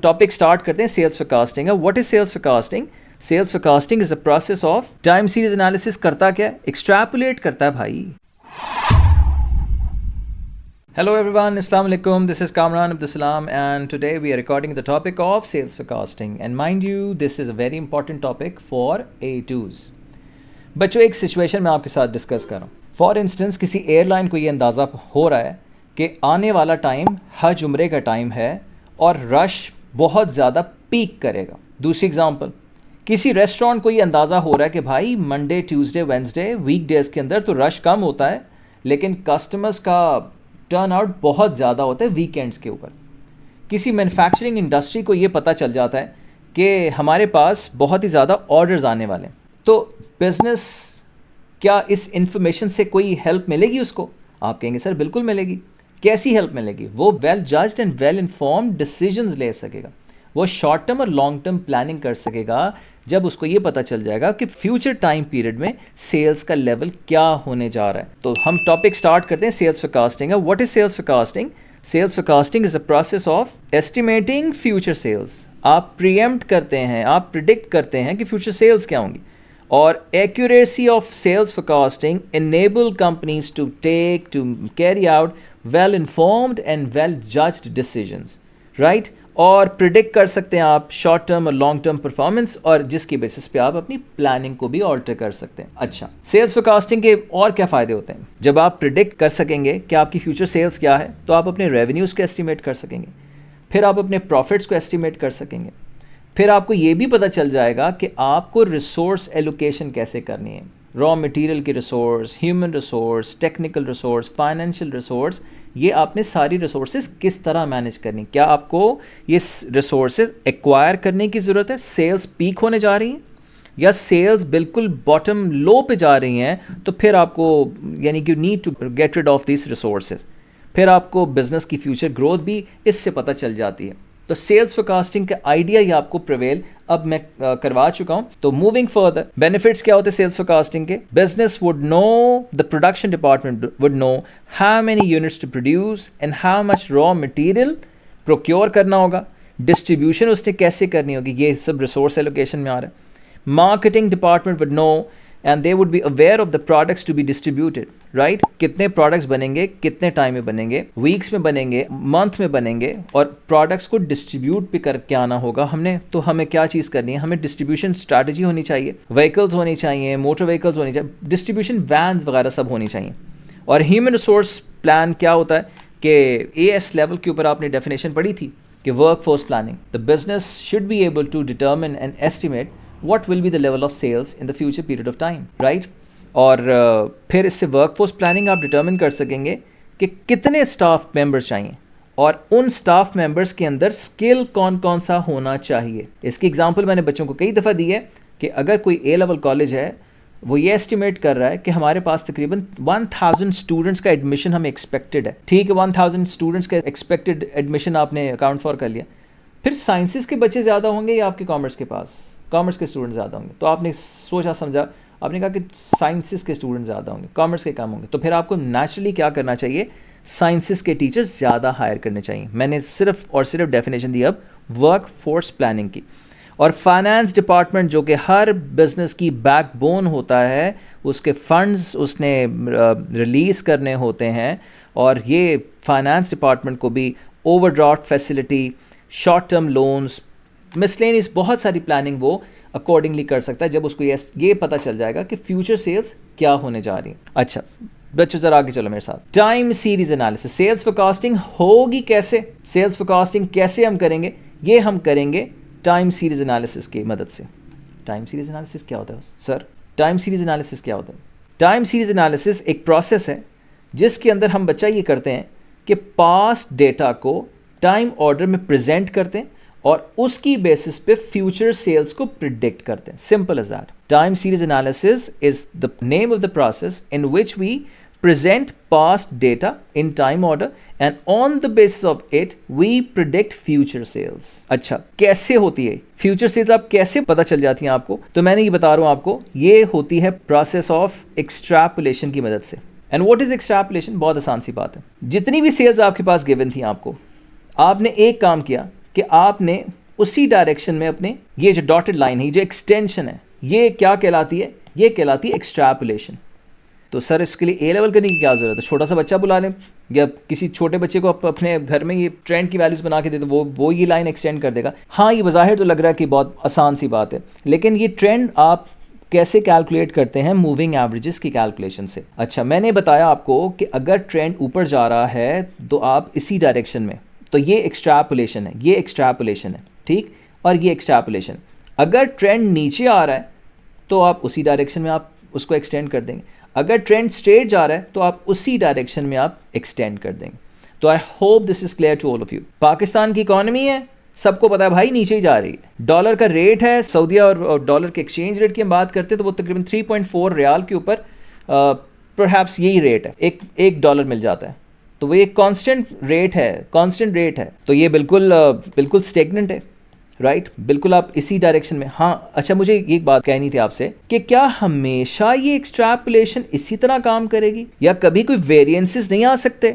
Topic start करते हैं sales forecasting. What is sales forecasting? Sales forecasting is a process of time series analysis. करता क्या है? Extrapolate करता है भाई। Hello everyone, Assalamu alaikum. This is Kamran Abdul Salam and today we are recording the topic of sales forecasting. And mind you, this is a very important topic for A2s. बच्चों, एक situation मैं आपके साथ discuss कर रहा हूँ। For instance किसी airline को ये अंदाज़ा हो रहा है कि आने वाला टाइम हज उम्रे का टाइम है और रश बहुत ज़्यादा पीक करेगा। दूसरी एग्जांपल, किसी रेस्टोरेंट को ये अंदाज़ा हो रहा है कि भाई मंडे, ट्यूसडे, वेंसडे, वीकडेज़ के अंदर तो रश कम होता है लेकिन कस्टमर्स का टर्न आउट बहुत ज़्यादा होता है वीकेंड्स के ऊपर। किसी मैन्युफैक्चरिंग इंडस्ट्री को ये पता चल जाता है कि हमारे पास बहुत ही ज़्यादा ऑर्डर्स आने वाले हैं, तो बिज़नेस क्या इस इंफॉर्मेशन से कोई हेल्प मिलेगी उसको? आप कहेंगे सर बिल्कुल मिलेगी। कैसी हेल्प मिलेगी? वो well judged and well informed decisions ले सकेगा, वो शॉर्ट टर्म और लॉन्ग टर्म प्लानिंग कर सकेगा जब उसको ये पता चल जाएगा कि फ्यूचर टाइम पीरियड में सेल्स का लेवल क्या होने जा रहा है। तो हम टॉपिक स्टार्ट करते हैं sales forecasting. What is sales forecasting? Sales forecasting is a process of estimating future sales. आप प्रीएम्प्ट करते हैं, आप प्रिडिक्ट करते हैं कि फ्यूचर सेल्स क्या होंगी, और accuracy of sales forecasting enable companies to carry out well informed and well judged decisions, right? और प्रिडिक्ट कर सकते हैं आप शॉर्ट टर्म और लॉन्ग टर्म परफॉर्मेंस, और जिसकी बेसिस पे आप अपनी प्लानिंग को भी ऑल्टर कर सकते हैं। अच्छा, सेल्स फोरकास्टिंग के और क्या फ़ायदे होते हैं? जब आप प्रिडिक्ट कर सकेंगे कि आपकी फ्यूचर सेल्स क्या है, तो आप अपने रेवेन्यूज़ को एस्टिमेट कर सकेंगे, फिर आप अपने प्रॉफिट्स को एस्टिमेट कर सकेंगे, फिर आपको ये भी पता चल जाएगा कि आपको रिसोर्स एलोकेशन कैसे करनी है। रॉ मटेरियल की resource, human resource, technical resource, financial resource, ये आपने सारी रिसोर्सेज किस तरह मैनेज करनी। क्या आपको ये रिसोर्सेज एक्वायर करने की ज़रूरत है? सेल्स पीक होने जा रही हैं या सेल्स बिल्कुल बॉटम लो पे जा रही हैं, तो फिर आपको यानी कि need to get rid of this resources. फिर आपको बिजनेस की फ्यूचर ग्रोथ भी इससे पता चल जाती है। तो सेल्स फोरकास्टिंग का आइडिया ही आपको प्रिवेल अब मैं करवा चुका हूं। तो मूविंग फर्दर, बेनिफिट्स क्या होते हैं सेल्स फोरकास्टिंग के? Business would know, the production department would know how many units to produce and how much raw material procure करना होगा, डिस्ट्रीब्यूशन उसने कैसे करनी होगी, ये सब रिसोर्स एलोकेशन में आ रहा है। Marketing department would no and they would be aware of the products to be distributed, right? कितने products बनेंगे, कितने टाइम में बनेंगे, वीक्स में बनेंगे, मंथ में बनेंगे, और products को डिस्ट्रीब्यूट भी करके आना होगा हमने। तो हमें क्या चीज़ करनी है? हमें डिस्ट्रीब्यूशन स्ट्रैटेजी होनी चाहिए, व्हीकल्स होनी चाहिए, मोटर व्हीकल्स होनी चाहिए, डिस्ट्रीब्यूशन वैन्स वगैरह सब होनी चाहिए। और ह्यूमन रिसोर्स प्लान क्या होता है कि AS लेवल के ऊपर आपने डेफिनेशन पढ़ी थी कि work force planning, the business should be able to determine and estimate what will be the level of sales in the future period of time, right? और फिर इससे वर्कफोर्स प्लानिंग आप डिटर्मिन कर सकेंगे कि कितने स्टाफ मेंबर्स चाहिए और उन स्टाफ मेंबर्स के अंदर स्किल कौन कौन सा होना चाहिए। इसकी एग्जांपल मैंने बच्चों को कई दफ़ा दी है कि अगर कोई A लेवल कॉलेज है, वो ये एस्टिमेट कर रहा है कि हमारे पास तकरीबन 1000 स्टूडेंट्स का एडमिशन हमें एक्सपेक्टेड है। ठीक है, 1000 स्टूडेंट्स का एक्सपेक्टेड एडमिशन आपने अकाउंट फॉर कर लिया। फिर साइंसेस के बच्चे ज़्यादा होंगे या आपके कॉमर्स के पास? कॉमर्स के स्टूडेंट ज़्यादा होंगे। तो आपने सोचा समझा, आपने कहा कि साइंसेस के स्टूडेंट ज़्यादा होंगे, कॉमर्स के कम होंगे, तो फिर आपको नेचुरली क्या करना चाहिए? साइंसेस के टीचर्स ज़्यादा हायर करने चाहिए। मैंने सिर्फ और सिर्फ डेफिनेशन दी अब वर्क फोर्स प्लानिंग की। और फाइनेंस डिपार्टमेंट जो कि हर बिजनेस की बैकबोन होता है, उसके फंड्स उसने रिलीज़ करने होते हैं, और ये फाइनेंस डिपार्टमेंट को भी overdraft facility, short term loans, miscellaneous बहुत सारी प्लानिंग वो अकॉर्डिंगली कर सकता है जब उसको ये पता चल जाएगा कि फ्यूचर सेल्स क्या होने जा रही है। अच्छा बच्चों, जरा आगे चलो मेरे साथ। Time series analysis. Sales forecasting होगी कैसे? सेल्स फोरकास्टिंग कैसे हम करेंगे? ये हम करेंगे टाइम सीरीज एनालिसिस की मदद से। टाइम सीरीज एनालिसिस क्या होता है सर? टाइम सीरीज एनालिसिस क्या होता है? टाइम सीरीज एनालिसिस एक प्रोसेस है जिसके अंदर हम बच्चा ये करते हैं कि पास्ट डेटा को टाइम ऑर्डर में प्रेजेंट करते हैं और उसकी बेसिस पे फ्यूचर सेल्स को प्रिडिक्ट करते हैं। Simple as that. Time series analysis is the name of the process in which we present past data in time order and on the basis of it we predict future sales. अच्छा, कैसे होती है future sales? आप कैसे पता चल जाती हैं आपको? तो मैंने ये बता रहा हूं आपको, ये होती है प्रोसेस ऑफ एक्सट्रैपोलेशन की मदद से। And what is extrapolation? बहुत आसान सी बात है। जितनी भी सेल्स आपके पास गिवन थी आपको, आपने एक काम किया कि आपने उसी डायरेक्शन में अपने ये जो डॉटेड लाइन है, जो एक्सटेंशन है, ये क्या कहलाती है? ये कहलाती है एक्सट्रैपुलेशन। तो सर इसके लिए ए लेवल करने की क्या ज़रूरत है? छोटा सा बच्चा बुला लें या किसी छोटे बच्चे को अपने घर में ये ट्रेंड की वैल्यूज़ बना के दे दो, वो ये लाइन एक्सटेंड कर देगा। हाँ, ये बज़ाहिर तो लग रहा है कि बहुत आसान सी बात है, लेकिन ये ट्रेंड आप कैसे कैलकुलेट करते हैं? मूविंग एवरेजेस की कैलकुलेशन से। अच्छा, मैंने बताया आपको कि अगर ट्रेंड ऊपर जा रहा है तो आप इसी डायरेक्शन में, तो ये एक्सट्रैपुलेशन है, ये एक्सट्रैपुलेशन है, ठीक, और ये एक्सट्रैपुलेशन। अगर ट्रेंड नीचे आ रहा है तो आप उसी डायरेक्शन में आप उसको एक्सटेंड कर देंगे। अगर ट्रेंड स्ट्रेट जा रहा है तो आप उसी डायरेक्शन में आप एक्सटेंड कर देंगे। तो I hope this is clear to all of you. Pakistan की इकॉनमी है, सबको पता है भाई, नीचे ही जा रही है। डॉलर का रेट है, सऊदीया और डॉलर के एक्सचेंज रेट की हम बात करते हैं तो वो तकरीबन 3.4 रियाल के ऊपर परहैप्स यही रेट है, एक डॉलर मिल जाता है। तो वो एक कांस्टेंट रेट है, तो ये बिल्कुल स्टेगनेंट है, राइट, बिल्कुल आप इसी डायरेक्शन में। हाँ, अच्छा, मुझे एक बात कहनी थी आपसे कि क्या हमेशा ये एक्सट्रैपुलेशन इसी तरह काम करेगी या कभी कोई वेरिएंसेस नहीं आ सकते?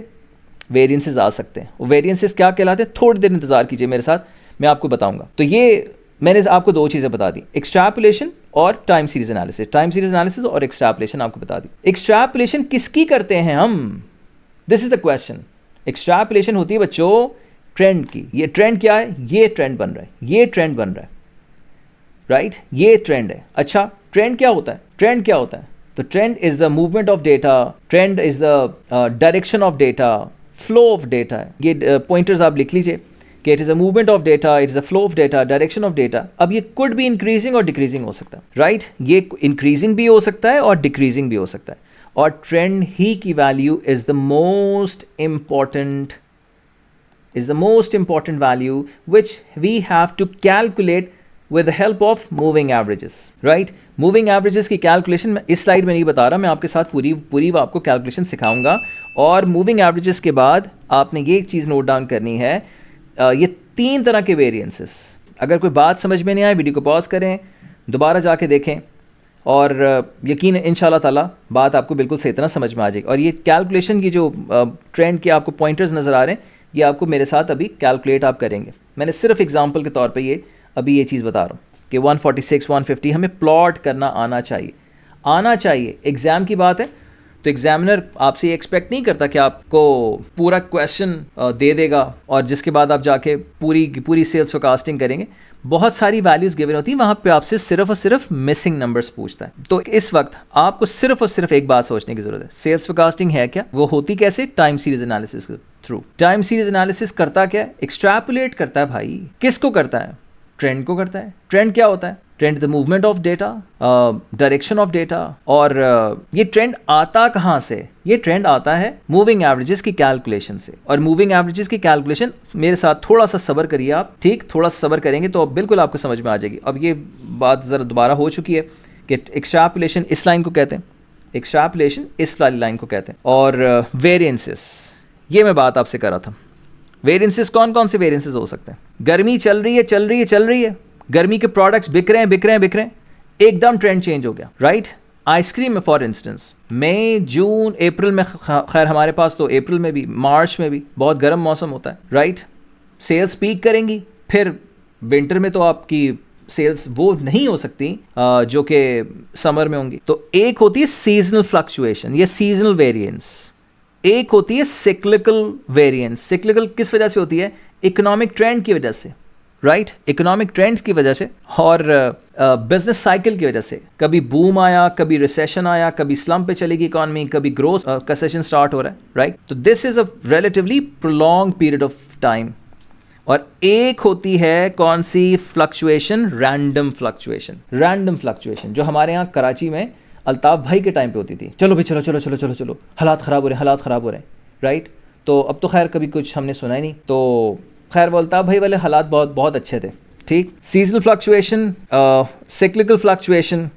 वेरिएंसेस आ सकते हैं। वो वेरिएंसेस क्या कहलाते हैं? थोड़ी देर इंतजार कीजिए मेरे साथ, मैं आपको बताऊंगा। तो ये मैंने आपको दो चीज़ें बता दी, एक्सट्रैपुलेशन और टाइम सीरीज एनालिसिस और एक्सट्रैपुलेशन आपको बता दी। एक्सट्रैपुलेशन किसकी करते हैं हम? This is the question. Extrapolation होती है बच्चों ट्रेंड की। ये ट्रेंड क्या है? ये ट्रेंड बन रहा है, राइट, ये ट्रेंड है। अच्छा, ट्रेंड क्या होता है? तो trend is the movement of data, trend is the direction of data, flow of data है। ये पॉइंटर्स आप लिख लीजिए कि it is a movement of data, it is a flow of data, direction of data. अब ये could भी increasing और डिक्रीजिंग हो सकता है, राइट, ये इंक्रीजिंग भी हो सकता है और डिक्रीजिंग भी हो सकता है। और ट्रेंड ही की value is the most important value which we have to calculate with the help of moving averages, right? Moving averages की कैलकुलेशन मैं इस स्लाइड में नहीं बता रहा, मैं आपके साथ पूरी आपको कैलकुलेशन सिखाऊंगा। और मूविंग एवरेजेस के बाद आपने ये चीज़ नोट डाउन करनी है, ये 3 तरह के वेरिएंसेस। अगर कोई बात समझ में नहीं आए, वीडियो को पॉज करें, दोबारा जाके देखें और यकीन इंशाल्लाह ताला बात आपको बिल्कुल सही तरह समझ में आ जाएगी। और ये कैलकुलेशन की जो ट्रेंड के आपको पॉइंटर्स नज़र आ रहे हैं, ये आपको मेरे साथ अभी कैलकुलेट आप करेंगे। मैंने सिर्फ एग्जांपल के तौर पे ये चीज़ बता रहा हूँ कि 146, 150 हमें प्लॉट करना आना चाहिए। एग्ज़ाम की बात है तो एग्जामिनर आपसे ये एक्सपेक्ट नहीं करता कि आपको पूरा क्वेश्चन दे देगा और जिसके बाद आप जाके पूरी सेल्स फोरकास्टिंग करेंगे। बहुत सारी वैल्यूज़ गिवन होती हैं, वहाँ पे आपसे सिर्फ और सिर्फ मिसिंग नंबर्स पूछता है। तो इस वक्त आपको सिर्फ और सिर्फ एक बात सोचने की ज़रूरत है, सेल्स फोरकास्टिंग है क्या? वो होती कैसे? टाइम सीरीज एनालिसिस के थ्रू। टाइम सीरीज एनालिसिस करता क्या है? एक्सट्रैपुलेट करता है भाई। किसको करता है? ट्रेंड को करता है। ट्रेंड क्या होता है? Trend the movement of data, direction of data. और ये ट्रेंड आता कहाँ से? ये ट्रेंड आता है मूविंग एवरेजेस की कैलकुलेशन से। और मूविंग एवरेजेस की कैलकुलेशन मेरे साथ थोड़ा सा सब्र करिए आप, ठीक, थोड़ा सा सब्र करेंगे तो बिल्कुल आपको समझ में आ जाएगी। अब ये बात ज़रा दोबारा हो चुकी है कि एक्सट्रैपुलेशन इस लाइन को कहते हैं, एक्सट्रैपुलेशन इस वाली लाइन को कहते हैं। और वेरिएंसेस, ये मैं बात आपसे कर रहा था। वेरिएंसेस कौन कौन से वेरिएंसेस हो सकते हैं? गर्मी चल रही है, गर्मी के प्रोडक्ट्स बिक रहे हैं, एकदम ट्रेंड चेंज हो गया, राइट। आइसक्रीम में फॉर इंस्टेंस मई, जून, अप्रैल में, खैर हमारे पास तो अप्रैल में भी, मार्च में भी बहुत गर्म मौसम होता है, राइट। सेल्स पीक करेंगी, फिर विंटर में तो आपकी सेल्स वो नहीं हो सकती जो कि समर में होंगी। तो एक होती है सीजनल फ्लक्चुएशन, ये सीजनल वेरिएंस। एक होती है सिक्लिकल वेरिएंस। सिक्लिकल किस वजह से होती है? इकोनॉमिक ट्रेंड की वजह से, राइट, इकोनॉमिक ट्रेंड्स की वजह से और बिजनेस साइकिल की वजह से। कभी बूम आया, कभी रिसेशन आया, कभी स्लम्प पे चलेगी इकॉनमी, कभी ग्रोथ का सेशन स्टार्ट हो रहा है, राइट। तो this is a relatively prolong period of time. और एक होती है कौन सी फ्लक्चुएशन? रैंडम फ्लक्चुएशन, जो हमारे यहाँ कराची में अल्ताफ भाई के टाइम पे होती थी। चलो भाई चलो, हालात ख़राब हो रहे हैं, राइट। तो अब तो खैर कभी कुछ हमने सुना ही नहीं। तो खैर वो अल्ताफ भाई वाले हालात बहुत अच्छे थे, ठीक। सीजनल फ्लक्चुएशन, सिक्लिकल फ्लक्चुएशन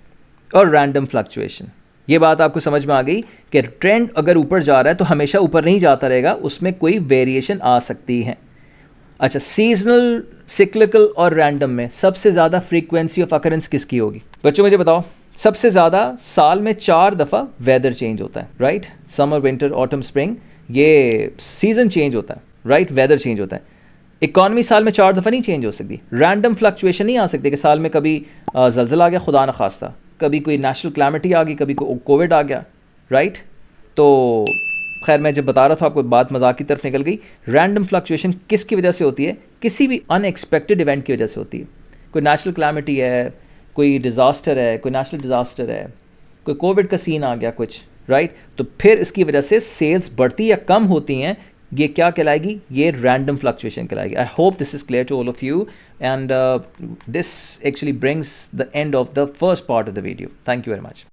और रैंडम फ्लक्चुएशन, ये बात आपको समझ में आ गई कि ट्रेंड अगर ऊपर जा रहा है तो हमेशा ऊपर नहीं जाता रहेगा, उसमें कोई वेरिएशन आ सकती है। अच्छा, सीजनल, सिक्लिकल और रैंडम में सबसे ज़्यादा फ्रीक्वेंसी ऑफ अकरेंस किसकी होगी? बच्चों मुझे बताओ। सबसे ज़्यादा साल में 4 दफ़ा वेदर चेंज होता है, right. Summer, winter, autumn, spring, ये सीज़न चेंज होता है, राइट, वेदर चेंज होता है। इकॉनमी साल में 4 दफ़ा नहीं चेंज हो सकती, रैंडम फ्लक्चुएशन नहीं आ सकती कि साल में कभी जल्जला आ गया खुदा न खास्ता, कभी कोई नेशनल क्लैमिटी आ गई, कभी कोविड आ गया, राइट। तो खैर मैं जब बता रहा था आपको बात मजाक की तरफ निकल गई। रैंडम फ्लक्चुएशन किसकी वजह से होती है? किसी भी अनएक्सपेक्टेड इवेंट की वजह से होती है। कोई नेशनल क्लैमिटी है, कोई डिज़ास्टर है, कोई नेशनल डिज़ास्टर है, कोई कोविड का सीन आ गया कुछ, राइट। तो फिर इसकी वजह से सेल्स बढ़ती या कम होती हैं, ये क्या कहलाएगी? ये रैंडम फ्लक्चुएशन कहलाएगी। I hope this is clear to all of you and this actually brings the end of the first part of the video. Thank you very much.